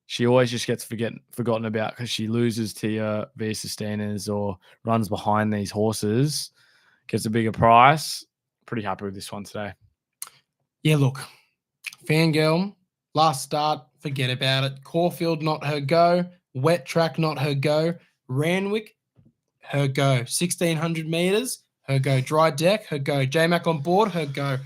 she always just gets forgotten about because she loses to Via Sistinas or runs behind these horses, gets a bigger price. Pretty happy with this one today. Yeah, look, Fangirl, last start, forget about it. Caulfield, not her go. Wet Track, not her go. Randwick, her go. 1,600 meters, her go. Dry Deck, her go. J-Mac on board, her go.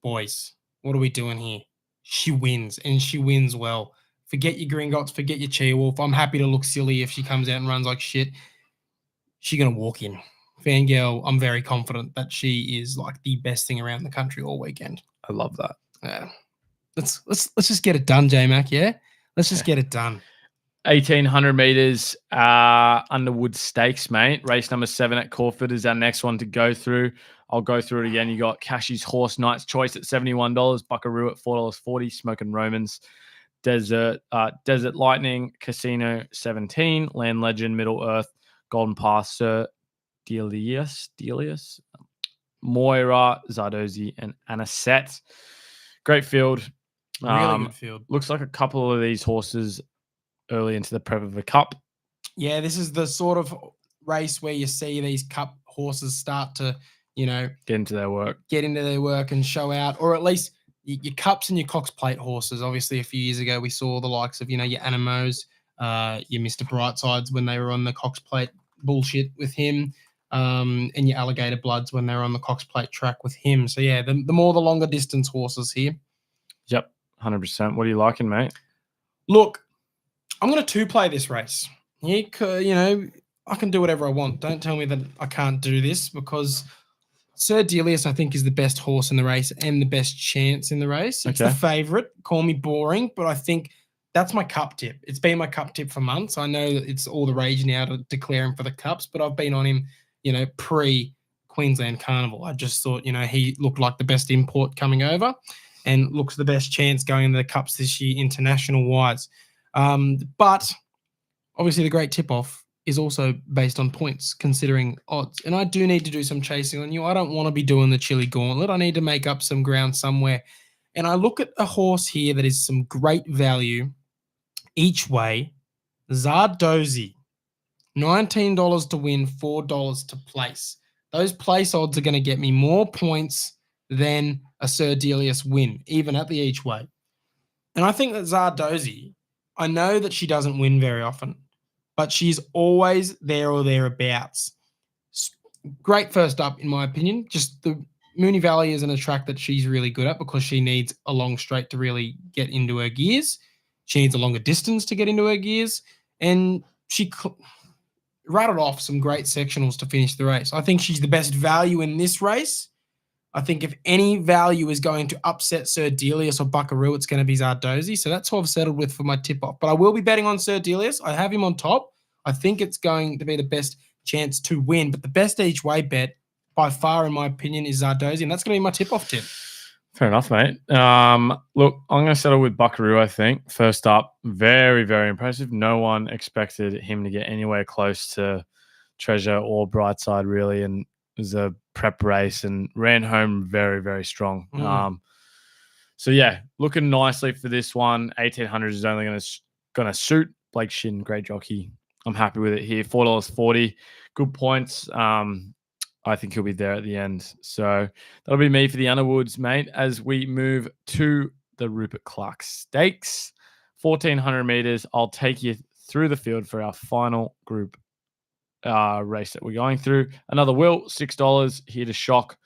Boys, what are we doing here? She wins, and she wins well. Forget your Gringotts, forget your Chi-Wolf. I'm happy to look silly if she comes out and runs like shit. She's going to walk in. Fangirl, I'm very confident that she is like the best thing around the country all weekend. I love that. Yeah. Let's just get it done, J-Mac, yeah? Let's just get it done. 1,800 meters, Underwood Stakes, mate. Race number 7 at Caulfield is our next one to go through. I'll go through it again. You got Cashy's Horse Knight's Choice at $71, Buckaroo at $4.40, Smoking Romans, Desert Lightning, Casino 17, Land Legend, Middle Earth, Golden Path, Sir Delius, Moira, Zardozi, and Anisette. Great field. Really good field. Looks like a couple of these horses early into the prep of the Cup. Yeah, this is the sort of race where you see these Cup horses start to, get into their work and show out, or at least your Cups and your Cox Plate horses. Obviously, a few years ago, we saw the likes of, your Animos, your Mr. Brightsides when they were on the Cox Plate bullshit with him, and your Alligator Bloods when they were on the Cox Plate track with him. So, yeah, the longer distance horses here. Yep, 100%. What are you liking, mate? Look, I'm going to 2-play this race. I can do whatever I want. Don't tell me that I can't do this, because Sir Delius, I think, is the best horse in the race and the best chance in the race. It's the favourite. Call me boring, but I think that's my Cup tip. It's been my Cup tip for months. I know that it's all the rage now to declare him for the Cups, but I've been on him, pre-Queensland Carnival. I just thought, he looked like the best import coming over and looks the best chance going into the Cups this year international-wise. But obviously the great tip-off is also based on points, considering odds. And I do need to do some chasing on you. I don't want to be doing the Chili Gauntlet. I need to make up some ground somewhere. And I look at a horse here that is some great value each way. Zardozi, $19 to win, $4 to place. Those place odds are going to get me more points than a Sir Delius win, even at the each way. And I think that Zardozi, I know that she doesn't win very often, but she's always there or thereabouts. Great first up, in my opinion. Just the Moonee Valley isn't a track that she's really good at because she needs a long straight to really get into her gears. She needs a longer distance to get into her gears. And she rattled off some great sectionals to finish the race. I think she's the best value in this race. I think if any value is going to upset Sir Delius or Buckaroo, it's going to be Zardozi. So that's who I've settled with for my tip-off. But I will be betting on Sir Delius. I have him on top. I think it's going to be the best chance to win. But the best each way bet, by far, in my opinion, is Zardozi. And that's going to be my tip-off tip. Fair enough, mate. Look, I'm going to settle with Buckaroo, I think. First up, very, very impressive. No one expected him to get anywhere close to Treasure or Brightside, really. And it was a prep race and ran home very, very strong. So, yeah, looking nicely for this one. 1,800 is only going to suit. Blake Shin, great jockey. I'm happy with it here. $4.40. Good points. I think he'll be there at the end. So that'll be me for the Underwoods, mate, as we move to the Rupert Clark Stakes. 1,400 meters. I'll take you through the field for our final group race that we're going through. Another Will, $6 here to shock.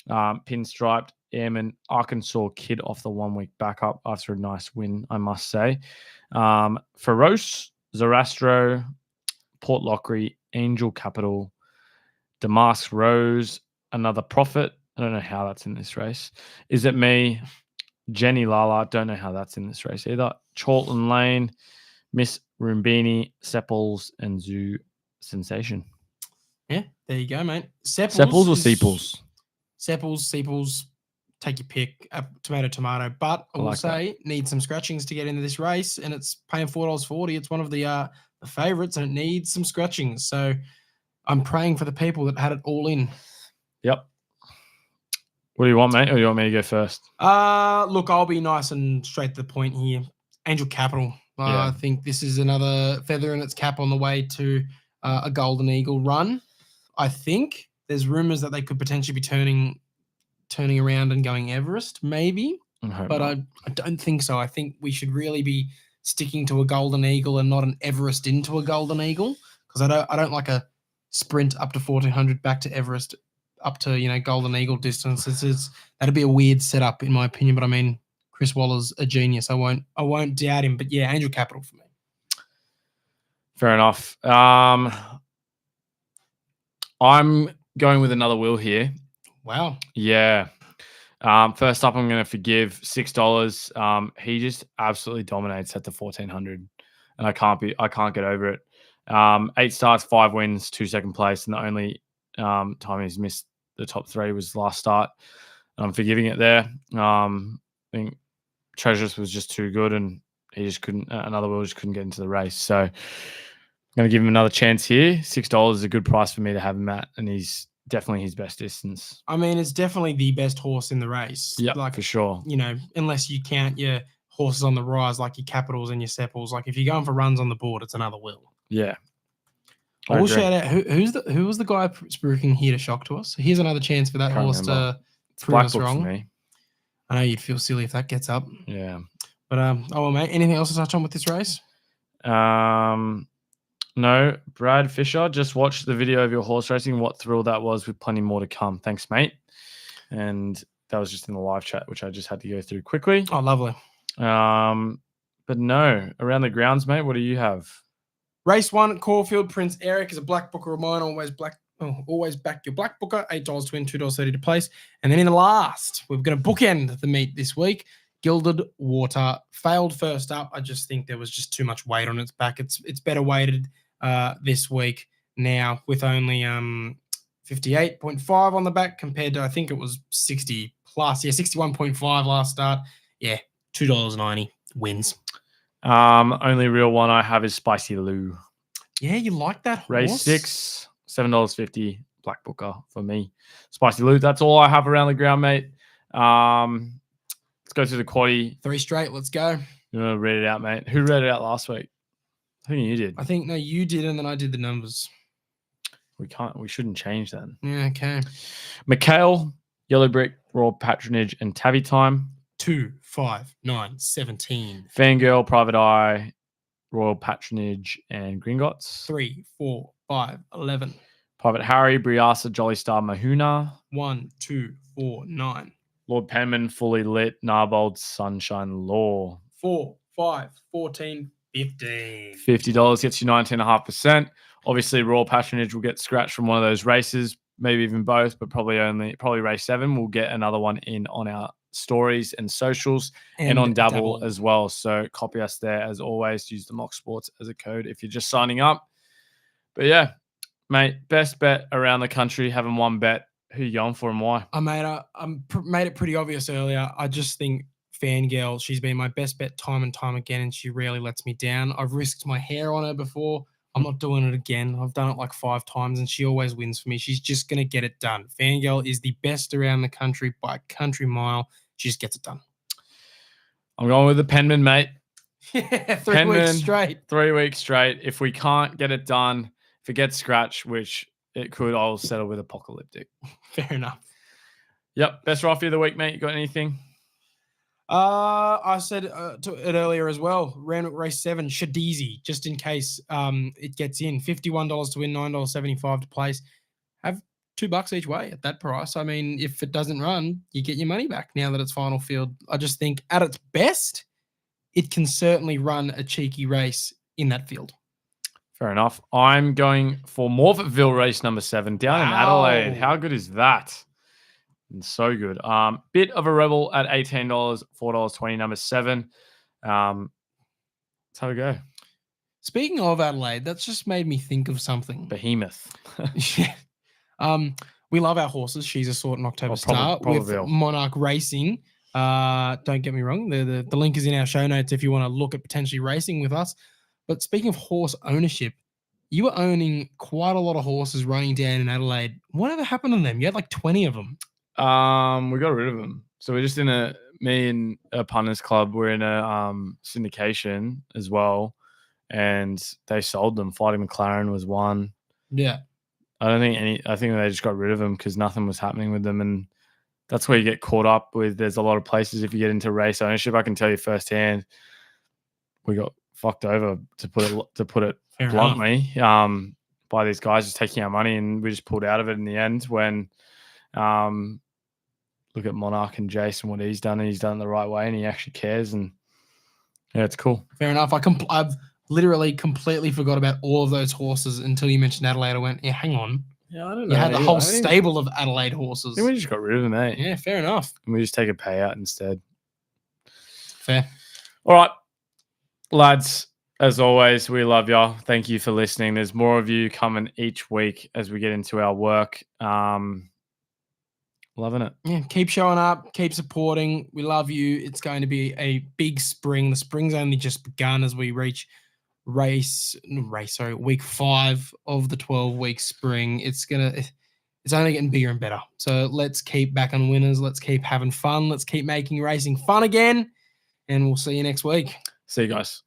Pinstriped Airman Arkansas Kid off the 1 week backup after a nice win, I must say. Feroce, Zarastro, Port Lockery, Angel Capital, Damask Rose, another Prophet. I don't know how that's in this race. Is it me? Jenny Lala. Don't know how that's in this race either. Charlton Lane, Miss Rumbini, Sepples, and Zoo Sensation. Yeah, there you go, mate. Sepples or Seeples? Sepples, Seeples, take your pick. Tomato, tomato. But I will say, need some scratchings to get into this race, and it's paying $4.40. It's one of the favourites, and it needs some scratchings. So I'm praying for the people that had it all in. Yep. What do you want, mate? Or do you want me to go first? Look, I'll be nice and straight to the point here. Angel Capital. Yeah. I think this is another feather in its cap on the way to a Golden Eagle run. I think there's rumours that they could potentially be turning around and going Everest, maybe. But I don't think so. I think we should really be sticking to a Golden Eagle and not an Everest into a Golden Eagle, because I don't like a sprint up to 1,400 back to Everest up to Golden Eagle distance. That'd be a weird setup in my opinion. But I mean, Chris Waller's a genius. I won't doubt him. But yeah, Angel Capital for me. Fair enough. I'm going with another Will here. Wow. Yeah. First up, I'm going to forgive $6. He just absolutely dominates at the 1,400, and I can't get over it. 8 starts, 5 wins, 2 second place, and the only time he's missed the top 3 was last start. I'm forgiving it there. I think Treasures was just too good, and he just couldn't. Another Will just couldn't get into the race. So I'm going to give him another chance here. $6 is a good price for me to have him at, and he's definitely his best distance. I mean, it's definitely the best horse in the race. Yeah, for sure. Unless you count your horses on the rise, like your Capitals and your Sepples. Like if you're going for runs on the board, it's another Will. Yeah. I will shout out who was the guy spruiking here to shock to us. So here's another chance for that horse to prove us wrong. For me. I know you'd feel silly if that gets up. Yeah. But mate, anything else to touch on with this race? No, Brad Fisher, just watched the video of your horse racing. What thrill that was, with plenty more to come. Thanks, mate. And that was just in the live chat, which I just had to go through quickly. Oh, lovely. But no, around the grounds, mate, what do you have? Race 1 at Caulfield. Prince Eric is a black booker of mine. Always back your black booker. $8 to win, $2.30 to place. And then in the last, we're going to bookend the meet this week. Gilded Water failed first up. I just think there was just too much weight on its back. It's better weighted this week now, with only 58.5 on the back compared to, I think it was 60 plus. Yeah, 61.5 last start. Yeah, $2.90 wins. Only real one I have is Spicy Lou. Yeah, you like that horse? Race 6, $7.50 black booker for me. Spicy Lou. That's all I have around the ground, mate. Let's go to the quaddie. 3 straight. Let's go. You want to read it out, mate? Who read it out last week? I think you did. No, you did, and then I did the numbers. We shouldn't change that. Yeah, okay. McHale, Yellow Brick, Royal Patronage, and Tabby Time. 2, 5, 9, 17. Fangirl, Private Eye, Royal Patronage, and Gringotts. 3, 4, 5, 11. Private Harry, Briasa, Jolly Star, Mahuna. 1, 2, 4, 9. Lord Penman, Fully Lit, Narbold, Sunshine Law. 4, 5, 14, 15. $50 gets you 19.5%. Obviously, Royal Patronage will get scratched from one of those races, maybe even both, but probably race 7. We'll get another one in on our stories and socials and on Dabble as well. So copy us there as always. Use the Mock Sports as a code if you're just signing up. But yeah, mate, best bet around the country. Having one bet. Who you going for and why? I made it pretty obvious earlier. I just think Fangirl, she's been my best bet time and time again, and she rarely lets me down. I've risked my hair on her before. I'm not doing it again. I've done it like 5 times, and she always wins for me. She's just going to get it done. Fangirl is the best around the country by a country mile. She just gets it done. I'm going with the Penman, mate. Yeah, 3 weeks straight. 3 weeks straight. If we can't get it done, if it gets scratched, which it could, I'll settle with Apocalyptic. Fair enough. Yep. Best rifle of the week, mate. You got anything? I said it earlier as well. Randwick race 7, Shadizi, just in case it gets in. $51 to win, $9.75 to place. Have $2 each way at that price. I mean, if it doesn't run, you get your money back now that it's final field. I just think at its best, it can certainly run a cheeky race in that field. Fair enough. I'm going for Morphettville race number 7 down in Adelaide. How good is that? And so good. Bit of a rebel at $18, $4.20, number 7. Let's have a go. Speaking of Adelaide, that's just made me think of something. Behemoth. Yeah. We love our horses. She's a sort in October start with Monarch Racing. Don't get me wrong. The link is in our show notes if you want to look at potentially racing with us. But speaking of horse ownership, you were owning quite a lot of horses running down in Adelaide. Whatever happened to them? You had like 20 of them. We got rid of them. So we're just me and a punters club, we're in a syndication as well. And they sold them. Fighting McLaren was one. Yeah. I think they just got rid of them because nothing was happening with them. And that's where you get caught up with. There's a lot of places if you get into race ownership. I can tell you firsthand, we got fucked over to put it bluntly, by these guys just taking our money, and we just pulled out of it in the end. When look at Monarch and Jason, what he's done, and he's done it the right way, and he actually cares. And yeah, it's cool. Fair enough. I've literally completely forgot about all of those horses until you mentioned Adelaide. I went, yeah, hang on. Yeah, I don't know. You had the whole stable of Adelaide horses. I think we just got rid of them, eh? Yeah, fair enough. And we just take a payout instead. Fair. All right, lads, as always, we love y'all. Thank you for listening. There's more of you coming each week as we get into our work. Loving it. Yeah, keep showing up, keep supporting. We love you. It's going to be a big spring. The spring's only just begun as we reach week 5 of the 12-week spring. It's only getting bigger and better. So let's keep backing winners. Let's keep having fun. Let's keep making racing fun again. And we'll see you next week. See you guys.